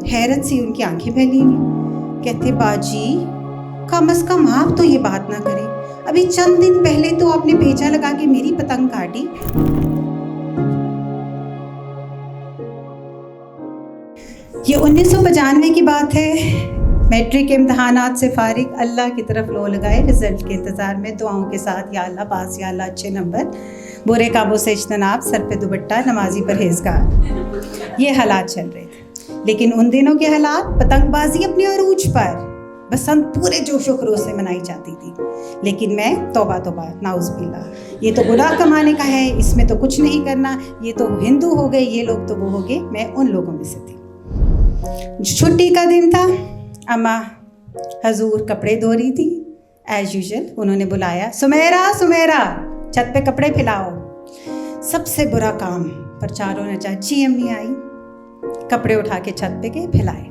हैरत सी उनकी आंखें फैली हुई। कहते बाजी कम से कम आप तो ये बात ना करें, अभी चंद दिन पहले तो आपने पेचा लगा के मेरी पतंग काटी। ये 1995 की बात है। मैट्रिक के इम्तहानात से फारिग, अल्लाह की तरफ लो लगाए, रिजल्ट के इंतज़ार में दुआओं के साथ, या अल्लाह पास, या अल्लाह अच्छे नंबर, बुरे कामों से इज्तनाब, सर पे दुपट्टा, नमाजी परहेज़गार। ये हालात चल रहे थे। लेकिन उन दिनों के हालात, पतंगबाजी अपने अरूज पर बसंत पूरे जोशो खरोश से मनाई जाती थी। लेकिन मैं तौबा तौबा नाउज़-बिल्लाह, ये तो गुनाह कमाने का है, इसमें तो कुछ नहीं करना, ये तो हिंदू हो गए, ये लोग तो वो हो गए। मैं उन लोगों में से थी। छुट्टी का दिन था, अम्मा हजूर कपड़े धो रही थी। एज यूजुअल उन्होंने बुलाया, सुमेरा सुमेरा छत पे कपड़े फैलाओ। सबसे बुरा काम पर चारों ने चाची अम्मी आई, कपड़े उठा के छत पे गए, फैलाए।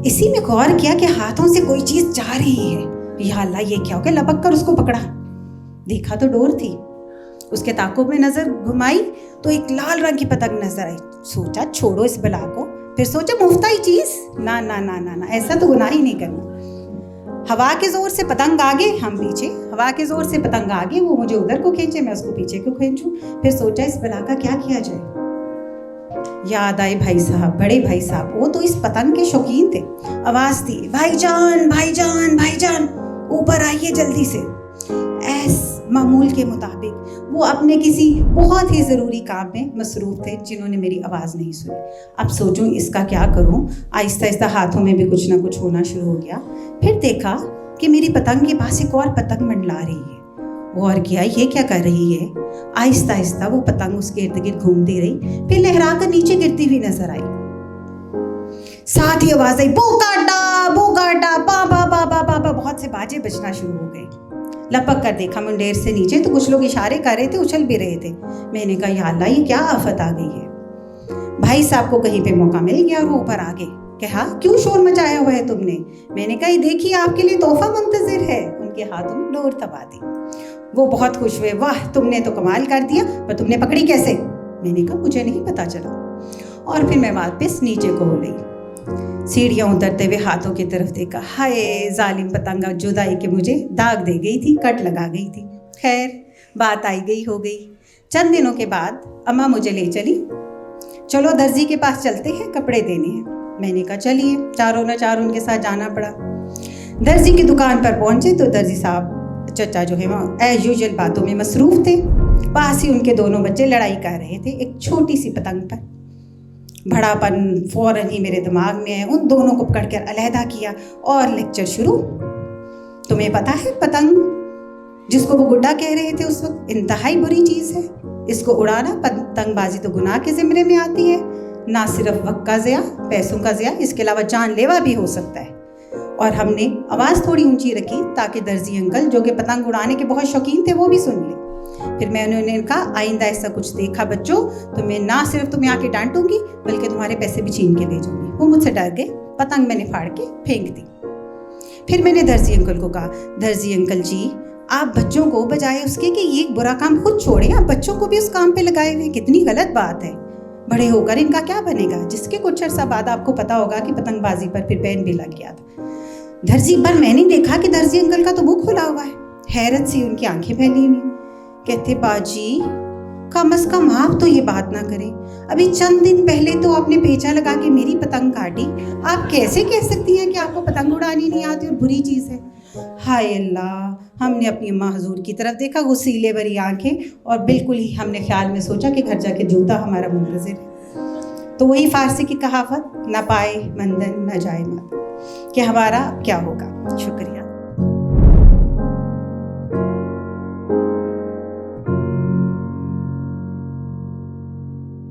इसी में गौर किया कि हाथों से कोई चीज जा रही है। या अल्लाह ये क्या हो गया, लपक कर उसको पकड़ा, देखा तो डोर थी। उसके ताकों में नजर घुमाई तो एक लाल रंग की पतंग नजर आई। सोचा छोड़ो इस बला को, फिर सोचा मुफ्ताई चीज, ना ना ना ना ना, ऐसा तो गुनाह ही नहीं करना। हवा के जोर से पतंग आगे, हम पीछे। हवा के जोर से पतंग आगे, वो मुझे उधर को खींचे, मैं उसको पीछे को खींचूं। फिर सोचा इस बला का क्या किया जाए। याद आई भाई साहब, बड़े भाई साहब, वो तो इस पतंग के शौकीन थे। आवाज दी, भाईजान भाईजान भाईजान ऊपर आइए जल्दी से। ऐस मामूल के मुताबिक वो अपने किसी बहुत ही ज़रूरी काम में मसरूफ़ थे, जिन्होंने मेरी आवाज़ नहीं सुनी। अब सोचूं इसका क्या करूं। आहिस्ता आहिस्ता हाथों में भी कुछ ना कुछ होना शुरू हो गया। फिर देखा कि मेरी पतंग के पास एक और पतंग मंडला रही है। गौर किया ये क्या कर रही है। आहिस्ता आहिस्ता वो पतंग उसके इर्द गिर्द घूमती रही, फिर लहरा कर नीचे गिरती हुई नजर आई। साथ ही आवाज आई, बोकाटा बा बा बा बा बा बा। बहुत से बाजे बजना शुरू हो गए। लपक कर देखा मुंडेर से नीचे तो कुछ लोग इशारे कर रहे थे, उछल भी रहे थे। मैंने कहा या अल्लाह ये क्या आफत आ गई है। भाई साहब को कहीं पे मौका मिल गया, वो ऊपर आ गए। कहा क्यों शोर मचाया हुआ है तुमने। मैंने कहा देखिए आपके लिए तोहफा मुंतजिर है। उनके हाथों में डोर थमा दी। वो बहुत खुश हुए, वाह तुमने तो कमाल कर दिया, पर तुमने पकड़ी कैसे। मैंने कहा मुझे नहीं पता चला। और फिर मैं वापस नीचे को हो गई। सीढ़ियाँ उतरते हुए हाथों की तरफ देखा। हाय जालिम पतंगा जुदाई के मुझे दाग दे गई थी, कट लगा गई थी। खैर बात आई गई हो गई। चंद दिनों के बाद अम्मा मुझे ले चली, चलो दर्जी के पास चलते हैं, कपड़े देने हैं। मैंने कहा चलिए। चारों न चार उनके साथ जाना पड़ा। दर्जी की दुकान पर पहुंचे तो दर्जी साहब चचा जो है वहाँ एज यूजुअल बातों में मसरूफ़ थे। पास ही उनके दोनों बच्चे लड़ाई कर रहे थे एक छोटी सी पतंग पर। बड़ापन फौरन ही मेरे दिमाग में है, उन दोनों को पकड़ कर अलहदा किया और लेक्चर शुरू। तुम्हें पता है पतंग जिसको वो गुड्डा कह रहे थे उस वक्त इंतहाई बुरी चीज़ है। इसको उड़ाना, पतंगबाजी तो गुनाह के ज़िम्मे में आती है। ना सिर्फ वक्त का ज़िया, पैसों का ज़िया, इसके अलावा जानलेवा भी हो सकता है। और हमने आवाज़ थोड़ी ऊंची रखी ताकि दर्जी अंकल जो कि पतंग उड़ाने के बहुत शौकीन थे वो भी सुन ले। फिर मैं उन्होंने कहा आइंदा ऐसा कुछ देखा बच्चों तो मैं ना सिर्फ तुम्हें आके डांटूंगी बल्कि तुम्हारे पैसे भी छीन के ले जाऊंगी। वो मुझसे डर गए। पतंग मैंने फाड़ के फेंक दी। फिर मैंने दर्जी अंकल को कहा, दर्जी अंकल जी आप बच्चों को बजाय उसके कि ये बुरा काम खुद छोड़े, आप बच्चों को भी उस काम पे लगाए हुए, कितनी गलत बात है। बड़े होकर इनका क्या बनेगा। जिसके कुछ अर्सा बाद आपको पता होगा कि पतंगबाजी पर फिर बैन भी लग गया था। दर्जी पर मैंने देखा कि दर्जी अंकल का तो मुंह खुला हुआ है। हैरत सी उनकी आंखें फैली हुई। कहते बाजी कम से कम आप तो ये बात ना करें, अभी चंद दिन पहले तो आपने पेचा लगा के मेरी पतंग काटी। आप कैसे कह सकती हैं कि आपको पतंग उड़ानी नहीं आती और बुरी चीज़ है। हाय अल्लाह। हमने अपनी अम्मा हजूर की तरफ देखा, गुस्सीले भरी आंखें, और बिल्कुल ही हमने ख्याल में सोचा कि घर जाके जूता हमारा मुंतज़िर है। तो वही फारसी की कहावत, न पाए मंदन न जाए मत, कि हमारा क्या होगा। शुक्रिया।